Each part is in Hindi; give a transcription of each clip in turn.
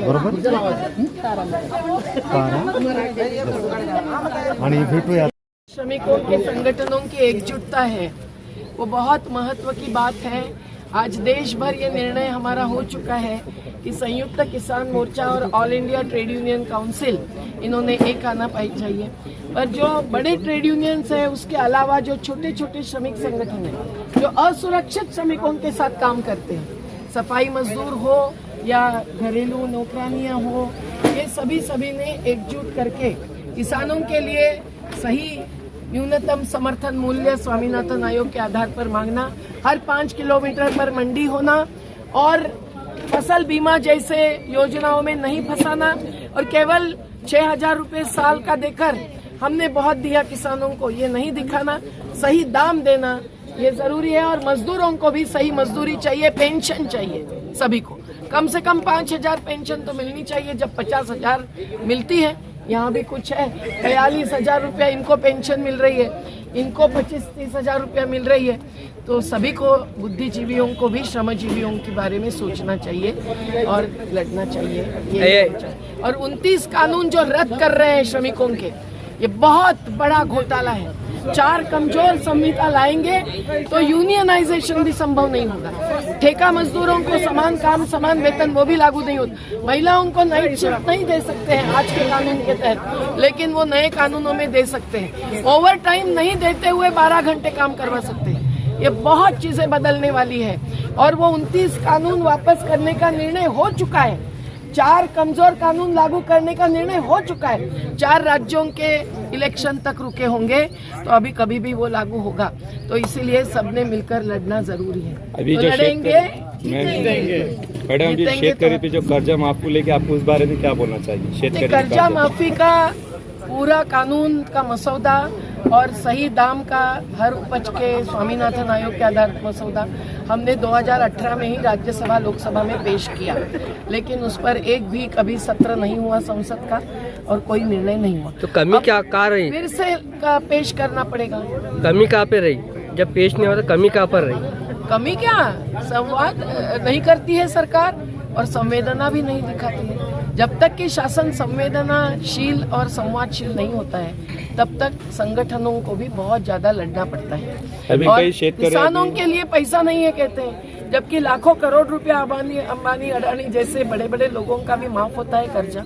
बरोबर आणि भेटूया। श्रमिकों के संगठनों की एकजुटता है, वो बहुत महत्व की बात है। आज देश भर ये निर्णय हमारा हो चुका है कि संयुक्त किसान मोर्चा और all India trade union council इन्होंने एक आना चाहिए। पर जो बड़े ट्रेड यूनियंस हैं उसके अलावा जो छोटे छोटे श्रमिक संगठन हैं जो असुरक्षित श्रमिकों के साथ काम करते हैं, सफाई मजदूर हो या घरेलू नौकरानियां हो, ये सभी ने एकजुट करके किसानों के लिए सही न्यूनतम समर्थन मूल्य स्वामीनाथन आयोग के आधार पर मांगना, हर 5 किलोमीटर पर मंडी होना और फसल बीमा जैसे योजनाओं में नहीं फंसाना और केवल 6,000 रुपए साल का देकर हमने बहुत दिया किसानों को, ये नहीं दिखाना, सही दाम देना ये जरूरी है। और मजदूरों को भी सही मजदूरी चाहिए, पेंशन चाहिए सभी को, कम से कम 5,000 पेंशन तो मिलनी चाहिए। जब 50,000 मिलती है, यहाँ भी कुछ है 43,000 रुपया इनको पेंशन मिल रही है, इनको 25-30 हजार रुपया मिल रही है, तो सभी को, बुद्धिजीवियों को भी श्रमजीवियों के बारे में सोचना चाहिए और लड़ना चाहिए। और 29 कानून जो रद्द कर रहे हैं श्रमिकों के, ये बहुत बड़ा घोटाला है। 4 कमजोर संहिता लाएंगे तो यूनियनाइजेशन भी संभव नहीं होगा। ठेका मजदूरों को समान काम समान वेतन वो भी लागू नहीं होता। महिलाओं को नाइट शिफ्ट नहीं दे सकते हैं आज के कानून के तहत, लेकिन वो नए कानूनों में दे सकते हैं। ओवर टाइम नहीं देते हुए 12 घंटे काम करवा सकते हैं। ये बहुत चीजें बदलने वाली है और वो 29 कानून वापस करने का निर्णय हो चुका है। 4 कमजोर कानून लागू करने का निर्णय हो चुका है। 4 राज्यों के इलेक्शन तक रुके होंगे, तो अभी कभी भी वो लागू होगा। तो इसीलिए सबने मिलकर लड़ना जरूरी है। अभी तो जो लड़ेंगे, मैडम जी, शेतकरी पे जो कर्जा माफ को लेके आपको इस बारे में क्या बोलना चाहिए? शेतकरी कर्जा माफी का पूरा कानून का मसौदा और सही दाम का हर उपज के स्वामीनाथन आयोग के आधार पर मसौदा हमने 2018 में ही राज्यसभा लोकसभा में पेश किया, लेकिन उस पर एक भी कभी सत्र नहीं हुआ संसद का और कोई निर्णय नहीं हुआ। तो कमी क्या कहाँ रही? फिर से पेश करना पड़ेगा। कमी कहाँ पे रही? जब पेश नहीं हुआ तो कमी कहाँ पर रही? कमी क्या, संवाद नहीं करती है सरकार और संवेदना भी नहीं दिखाती है। जब तक कि शासन संवेदनाशील और संवादशील नहीं होता है, तब तक संगठनों को भी बहुत ज्यादा लड़ना पड़ता है। और किसानों के लिए पैसा नहीं है कहते हैं, जबकि लाखों करोड़ रुपया अंबानी अडानी जैसे बड़े बड़े लोगों का भी माफ होता है कर्जा,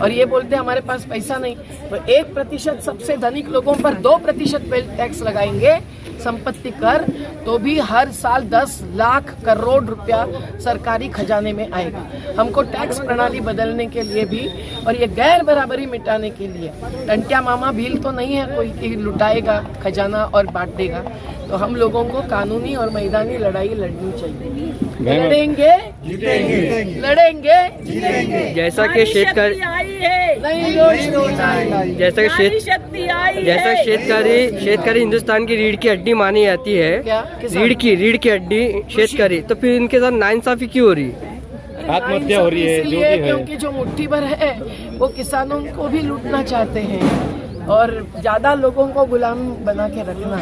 और ये बोलते हैं हमारे पास पैसा नहीं। तो 1% सबसे धनिक लोगों पर 2% वेल्थ टैक्स लगाएंगे, संपत्ति कर, तो भी हर साल 10 लाख करोड़ रुपया सरकारी खजाने में आएगा। हमको टैक्स प्रणाली बदलने के लिए भी और ये गैर बराबरी मिटाने के लिए, टंटिया मामा भील तो नहीं है कोई कि लुटाएगा खजाना और बांट देगा। तो हम लोगों को कानूनी और मैदानी लड़ाई लड़नी चाहिए। लड़ेंगे लड़ेंगे जीतेंगे। जैसा कि शेतकरी शेतकरी हिंदुस्तान की रीढ़ की हड्डी मानी जाती है, रीढ़ की हड्डी शेतकरी, तो फिर इनके साथ नाइंसाफी क्यों हो रही है? आत्महत्या हो रही है जो भी है। क्योंकि जो मुट्ठी भर है वो किसानों को भी लूटना चाहते हैं और ज्यादा लोगों को गुलाम बना के रखना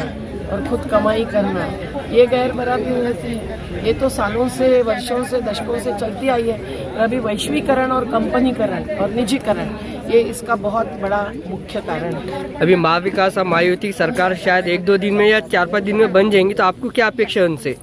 और खुद कमाई करना, ये गैर बराबरी रहती है। ये तो सालों से, वर्षों से, दशकों से चलती आई है। अभी वैश्वीकरण और कंपनीकरण और निजीकरण, ये इसका बहुत बड़ा मुख्य कारण है। अभी महाविकास और महायुति सरकार शायद 1-2 दिन में या 4-5 दिन में बन जाएंगी, तो आपको क्या अपेक्षा है उनसे?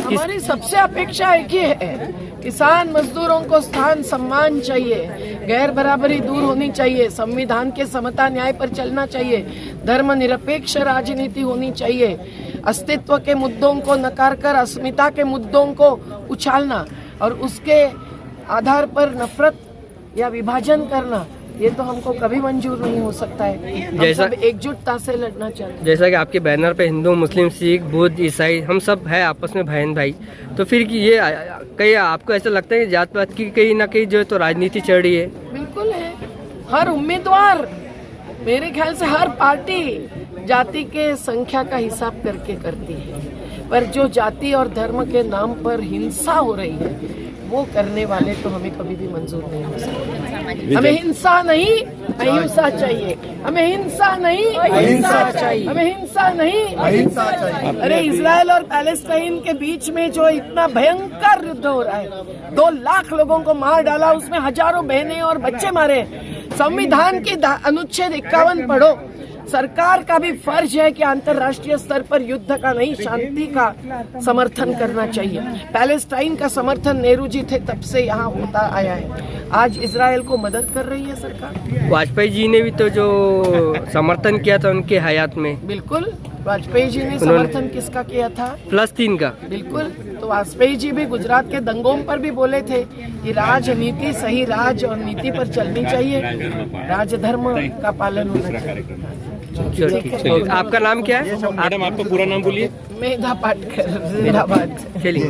हमारी सबसे अपेक्षा एक ही है, किसान मजदूरों को स्थान सम्मान चाहिए, गैर बराबरी दूर होनी चाहिए, संविधान के समता न्याय पर चलना चाहिए, धर्मनिरपेक्ष राजनीति होनी चाहिए, अस्तित्व के मुद्दों को नकार कर अस्मिता के मुद्दों को उछालना और उसके आधार पर नफरत या विभाजन करना, ये तो हमको कभी मंजूर नहीं हो सकता है। जैसा एकजुटता से लड़ना चाहिए। जैसा कि आपके बैनर पे हिंदू, मुस्लिम, सिख, बुद्ध, ईसाई हम सब है आपस में बहन भाई, तो फिर ये कहीं आपको ऐसा लगता है कि जात पात की कहीं ना कहीं जो है तो राजनीति चल रही है? बिल्कुल है। हर उम्मीदवार, मेरे ख्याल से हर पार्टी जाति के संख्या का हिसाब करके करती है, पर जो जाति और धर्म के नाम पर हिंसा हो रही है वो करने वाले तो हमें कभी भी मंजूर नहीं हो सकते। हमें हिंसा नहीं, अहिंसा चाहिए। हमें हिंसा नहीं, अहिंसा चाहिए। हमें हिंसा नहीं, अहिंसा चाहिए। अरे इजराइल और पैलेस्टाइन के बीच में जो इतना भयंकर युद्ध हो रहा है, 2 लाख लोगों को मार डाला, उसमें हजारों बहनें और बच्चे मारे। संविधान की अनुच्छेद 51 पढ़ो। सरकार का भी फर्ज है कि अंतर्राष्ट्रीय स्तर पर युद्ध का नहीं, शांति का समर्थन करना चाहिए। पैलेस्टाइन का समर्थन नेहरू जी थे तब से यहाँ होता आया है। आज इजराइल को मदद कर रही है सरकार। वाजपेयी जी ने भी तो जो समर्थन किया था उनके हयात में, बिल्कुल, वाजपेयी जी ने समर्थन किसका किया था? फ़लस्तीन का। बिल्कुल, तो वाजपेयी जी भी गुजरात के दंगों पर भी बोले थे कि राजनीति सही राज और नीति पर चलनी चाहिए, राजधर्म का पालन होना चाहिए। चलिए, आपका नाम क्या है? मैडम आपका पूरा नाम बोलिए। मेधा पाटकर, जिंदाबाद। चलिए।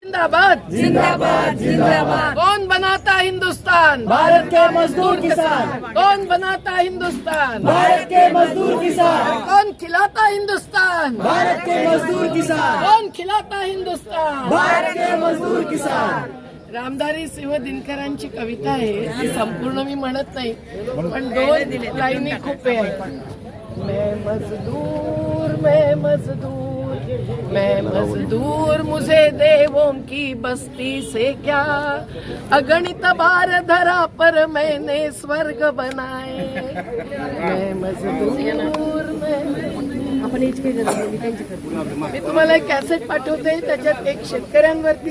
जिंदाबाद, जिंदाबाद, जिंदाबाद। कौन बनाता हिंदुस्तान? भारत के मजदूर किसान। कौन बनाता हिंदुस्तान? भारत के मजदूर किसान। कौन खिलाता हिंदुस्तान? भारत के मजदूर किसान। कौन खिलाता हिंदुस्तान? भारत के मजदूर किसान। रामधारी सिंह दिनकरांची कविता आहे, ती संपूर्ण मी म्हणत नाही, पण 2 लाईनी खूप आहे. मैं मजदूर, मैं मजदूर, मैं मजदूर, मुझे देवों की बस्ती से क्या, अगणित बार धरा पर मैंने स्वर्ग बनाए. मैं मजदूर, मी तुम्हाला एक कॅसेट पाठवते, त्याच्यात एक शेतकऱ्यांवरती